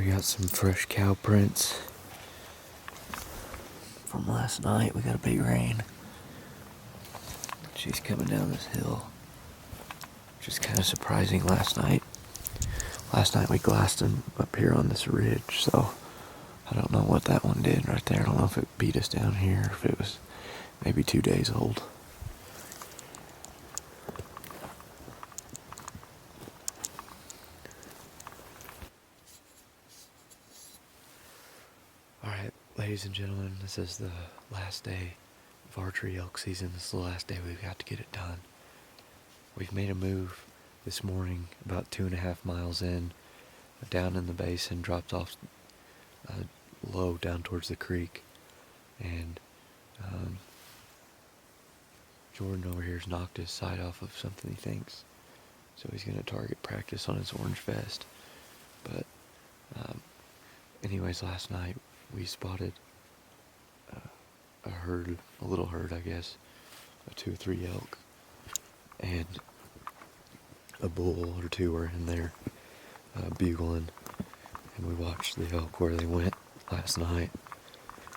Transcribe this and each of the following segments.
We got some fresh cow prints from last night. We got a big rain. She's coming down this hill, which is kind of surprising. Last night we glassed them up here on this ridge, so I don't know what that one did right there. I don't know if it beat us down here, or if it was maybe 2 days old. Alright, ladies and gentlemen, this is the last day of archery elk season. This is the last day we've got to get it done. We've made a move this morning about 2.5 miles in, down in the basin, dropped off low down towards the creek, and Jordan over here has knocked his sight off of something he thinks, so he's going to target practice on his orange vest. But anyways, last night we spotted a little herd, I guess, of 2 or 3 elk, and a bull or 2 were in there bugling, and we watched the elk where they went last night.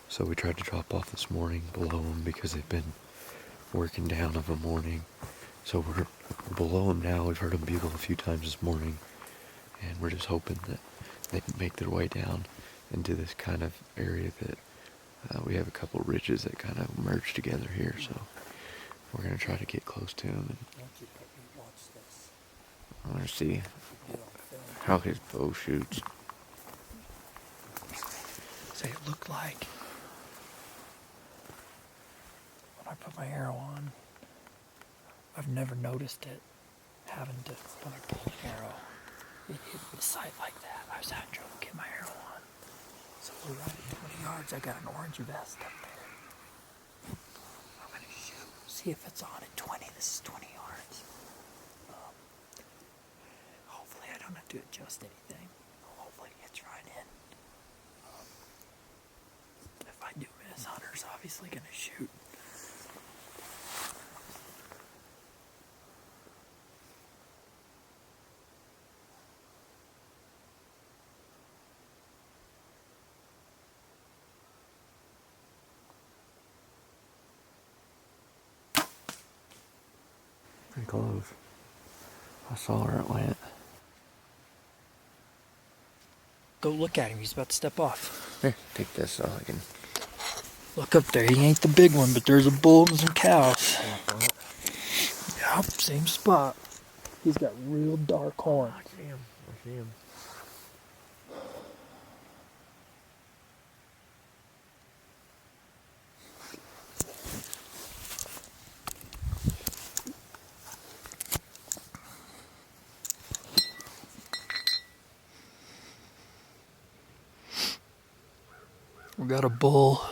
So we tried to drop off this morning below them because they've been working down of a morning. So we're below them now. We've heard them bugle a few times this morning, and we're just hoping that they can make their way down into this kind of area that we have a couple ridges that kind of merge together here. So we're going to try to get close to them and I want to see how his bow shoots. Say it looked like when I put my arrow on. I've never noticed it having to, when I pull an arrow, it hit the sight like that. I was having trouble getting my arrow on. So we're right at 20 yards. I got an orange vest up there. I'm going to shoot, see if it's on at 20. This is 20 yards. Hopefully I don't have to adjust anything. Hopefully it gets right in. If I do miss, Hunter's obviously going to shoot. Pretty close. I saw where it went. Go look at him. He's about to step off. Here, take this so I can... Look up there. He ain't the big one, but there's a bull and some cows. Yep, same spot. He's got real dark horns. I see him. I see him. We got a bull.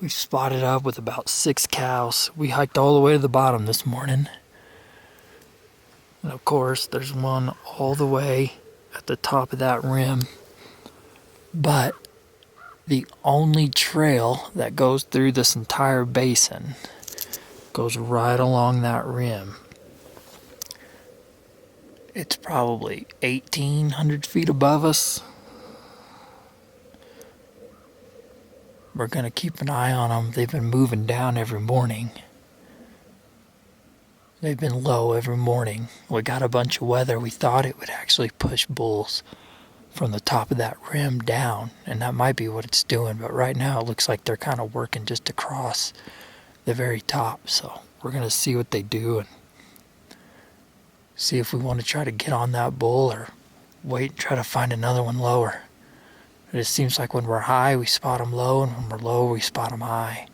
We spotted up with about 6 cows. We hiked all the way to the bottom this morning. And of course, there's one all the way at the top of that rim. But the only trail that goes through this entire basin goes right along that rim. It's probably 1,800 feet above us. We're going to keep an eye on them. They've been moving down every morning. They've been low every morning. We got a bunch of weather. We thought it would actually push bulls from the top of that rim down, and that might be what it's doing. But right now it looks like they're kind of working just across the very top. So we're going to see what they do and see if we want to try to get on that bull or wait and try to find another one lower. It just seems like when we're high, we spot them low, and when we're low, we spot them high.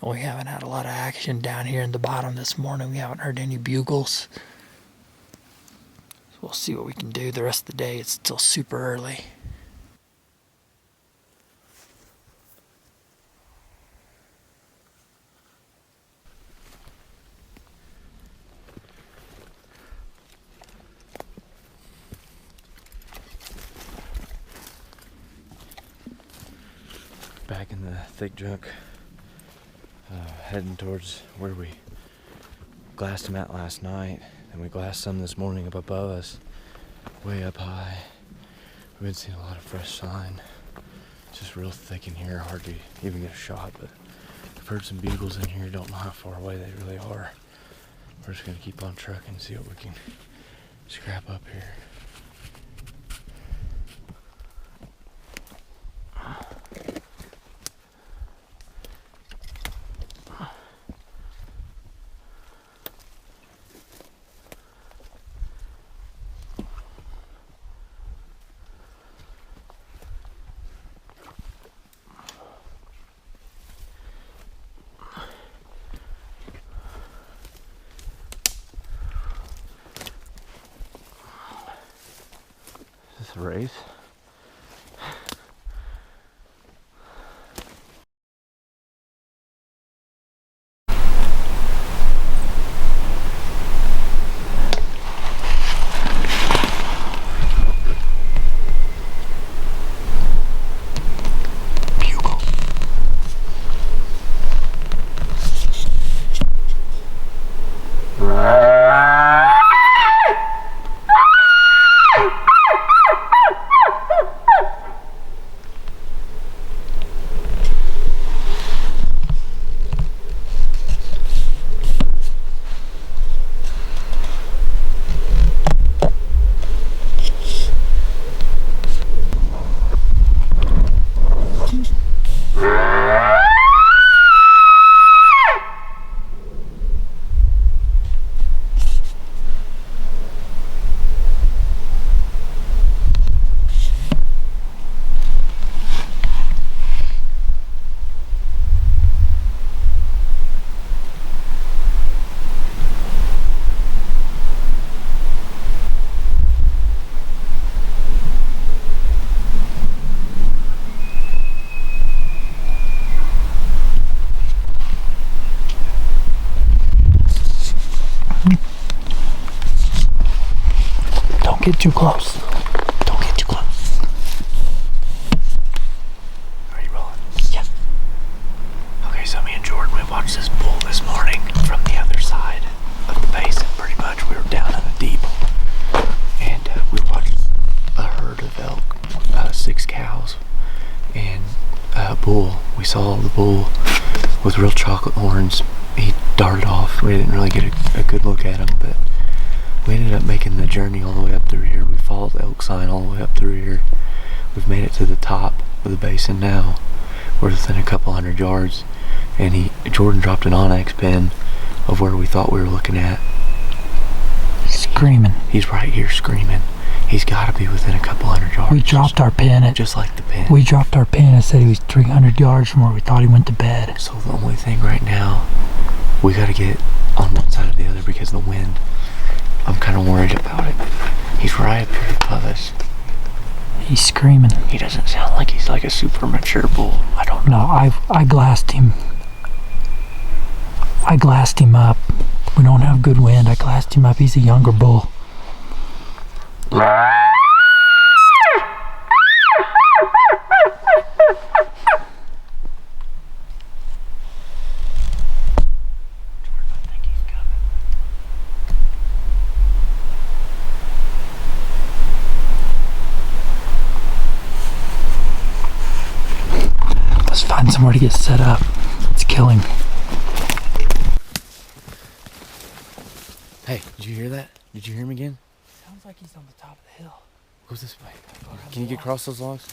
And we haven't had a lot of action down here in the bottom this morning. We haven't heard any bugles. So we'll see what we can do the rest of the day. It's still super early. Back in the thick junk, heading towards where we glassed them at last night, and we glassed some this morning up above us, way up high. We've been seeing a lot of fresh sign. It's just real thick in here, hard to even get a shot, but I've heard some bugles in here, don't know how far away they really are. We're just gonna keep on trucking and see what we can scrap up here. Is this a race? Don't get too close. Don't get too close. Are you rolling? Yeah. Okay, so me and Jordan, we watched this bull this morning from the other side of the basin, pretty much. We were down in the deep, and we watched a herd of elk, 6 cows, and a bull. We saw the bull with real chocolate horns. He darted off. We didn't really get a good look at him, but we ended up making the journey all the way up through here. We followed the elk sign all the way up through here. We've made it to the top of the basin now. We're within a couple hundred yards, and Jordan dropped an onyx pin of where we thought we were looking at. Screaming. He's right here screaming. He's got to be within a couple hundred yards. We dropped our pin at. Just like the pin. We dropped our pin and said he was 300 yards from where we thought he went to bed. So the only thing right now, we got to get on one side or the other because of the wind. I'm kind of worried about it. He's right up here above us. He's screaming. He doesn't sound like he's like a super mature bull. I don't know. No, I glassed him. I glassed him up. We don't have good wind. I glassed him up. He's a younger bull. Let's find somewhere to get set up. Let's kill him. Hey, did you hear that? Did you hear him again? Sounds like he's on the top of the hill. Go this way. Can you get across those logs?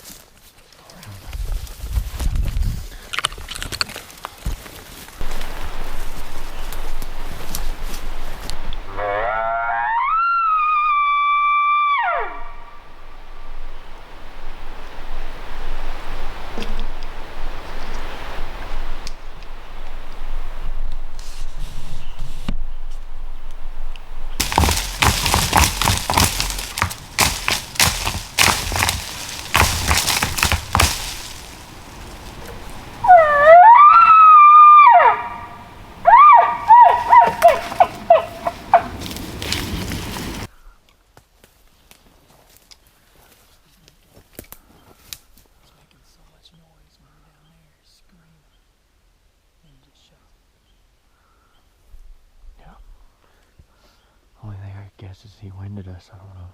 Only thing I guess is he winded us. I don't know.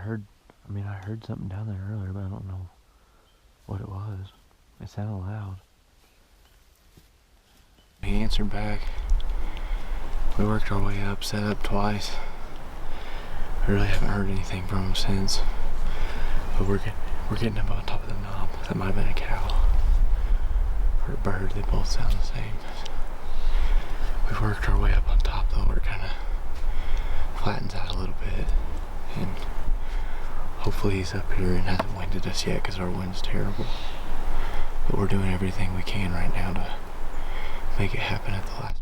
heard something down there earlier, but I don't know what it was. It sounded loud. He answered back. We worked our way up, set up twice. I really haven't heard anything from him since. But we're getting up on top of the knob. That might have been a cow or a bird. They both sound the same. We've worked our way up on top though. We're kind of flattens out a little bit, and hopefully he's up here and hasn't winded us yet because our wind's terrible. But we're doing everything we can right now to make it happen at the last minute.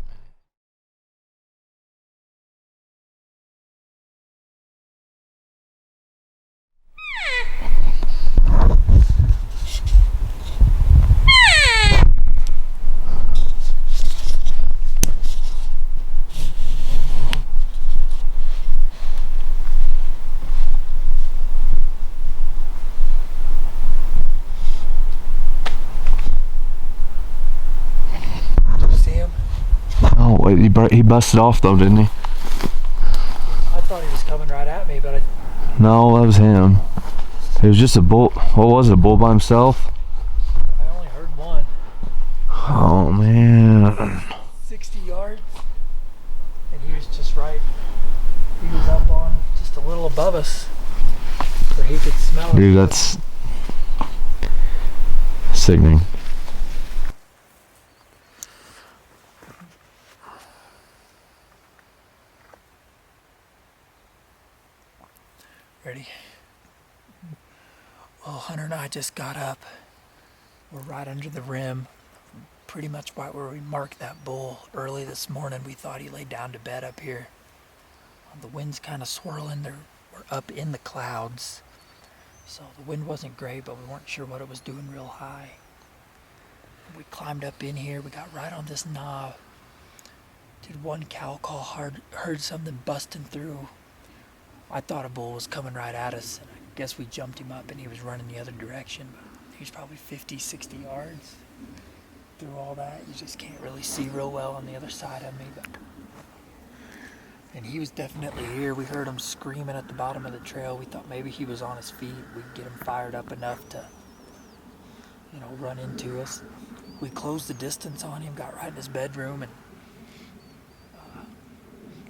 He busted off though, didn't he? I thought he was coming right at me, but No, that was him. It was just a bull. What was it, a bull by himself? I only heard one. Oh man. 60 yards. And he was just right. He was up on just a little above us where he could smell it. Dude, that's sickening. Ready? Well, Hunter and I just got up. We're right under the rim, pretty much right where we marked that bull early this morning. We thought he laid down to bed up here. The wind's kind of swirling. We're up in the clouds, so the wind wasn't great, but we weren't sure what it was doing real high. We climbed up in here. We got right on this knob. Did one cow call hard, heard something busting through. I thought a bull was coming right at us, and I guess we jumped him up and he was running the other direction, but he was probably 50, 60 yards through all that. You just can't really see real well on the other side of me, and he was definitely here. We heard him screaming at the bottom of the trail. We thought maybe he was on his feet. We'd get him fired up enough to, run into us. We closed the distance on him, got right in his bedroom, and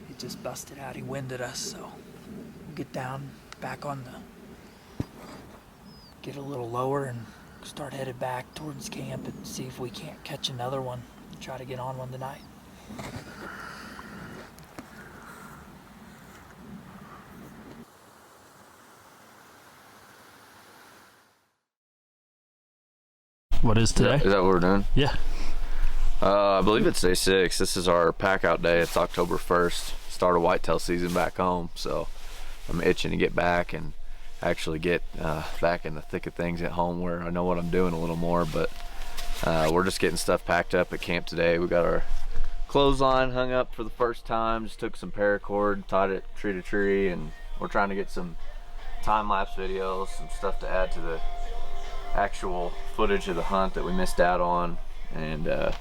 he just busted out. He winded us, so get down back on get a little lower and start headed back towards camp and see if we can't catch another one and try to get on one tonight. What is today? Is that what we're doing? Yeah. I believe it's day 6. This is our pack out day. It's October 1st. Start of whitetail season back home, so I'm itching to get back and actually get back in the thick of things at home where I know what I'm doing a little more. But we're just getting stuff packed up at camp today. We got our clothesline hung up for the first time. Just took some paracord, tied it tree to tree, and we're trying to get some time-lapse videos, some stuff to add to the actual footage of the hunt that we missed out on. And the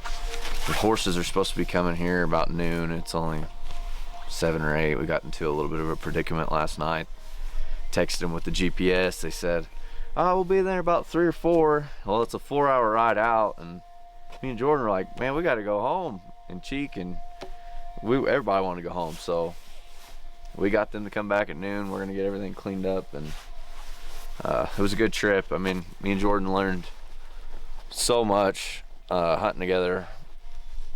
horses are supposed to be coming here about noon. It's only 7 or 8. We got into a little bit of a predicament last night. Texted them with the GPS. They said, we'll be there about 3 or 4. Well, it's a 4-hour ride out, and me and Jordan are like, man, we got to go home. And Cheek and everybody wanted to go home, so we got them to come back at noon. We're gonna get everything cleaned up, and it was a good trip. I mean, me and Jordan learned so much hunting together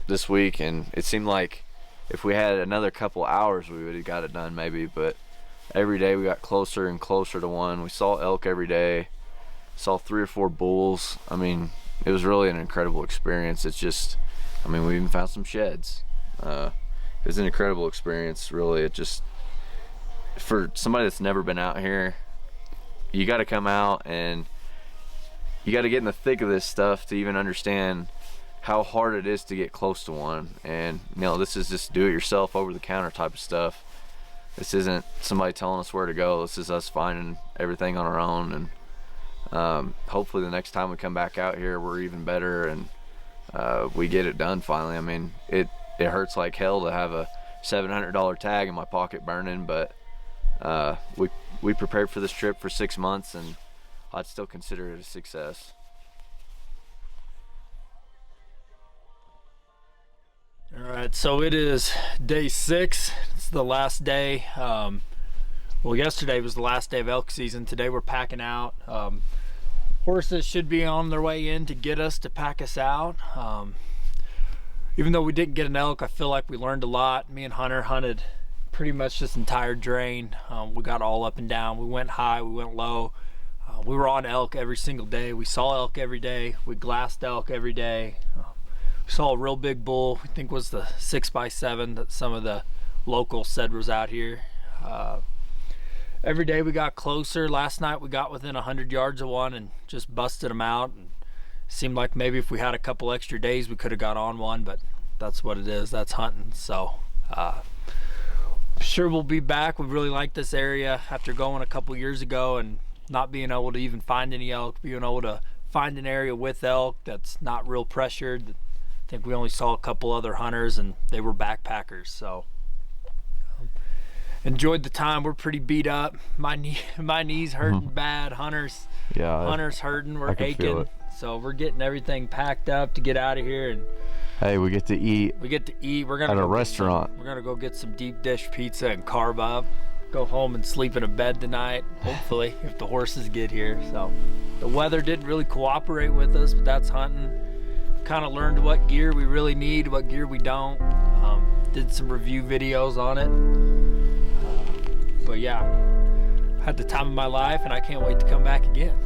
this week, and it seemed like if we had another couple hours we would have got it done maybe, but every day we got closer and closer to one. We saw elk every day, saw 3 or 4 bulls. I mean, it was really an incredible experience. It's just, I mean, we even found some sheds. It was an incredible experience, really. It just, for somebody that's never been out here, you got to come out and you got to get in the thick of this stuff to even understand how hard it is to get close to one. And this is just do it yourself, over the counter type of stuff. This isn't somebody telling us where to go. This is us finding everything on our own, and hopefully the next time we come back out here we're even better, and we get it done finally. I mean, it hurts like hell to have a $700 tag in my pocket burning, but we prepared for this trip for 6 months, and I'd still consider it a success. All right, so it is day 6. It's the last day. Well, yesterday was the last day of elk season. Today we're packing out. Horses should be on their way in to get us, to pack us out. Even though we didn't get an elk, I feel like we learned a lot. Me and Hunter hunted pretty much this entire drain. We got all up and down. We went high, we went low. We were on elk every single day. We saw elk every day. We glassed elk every day. We saw a real big bull. I think was the 6x7 that some of the locals said was out here. Every day we got closer. Last night we got within 100 yards of one and just busted them out. And seemed like maybe if we had a couple extra days we could have got on one, but that's what it is. That's hunting. So I'm sure we'll be back. We really like this area after going a couple years ago and not being able to even find any elk, being able to find an area with elk that's not real pressured. I think we only saw a couple other hunters and they were backpackers. So enjoyed the time. We're pretty beat up. My knees hurting bad. Hunter's hurting. We're aching. So we're getting everything packed up to get out of here. And hey, we get to eat. We're gonna at go a restaurant. We're gonna go get some deep dish pizza and carb up. Go home and sleep in a bed tonight, hopefully, if the horses get here. So the weather didn't really cooperate with us, but that's hunting. Kind of learned what gear we really need, what gear we don't. Did some review videos on it. But yeah, had the time of my life, and I can't wait to come back again.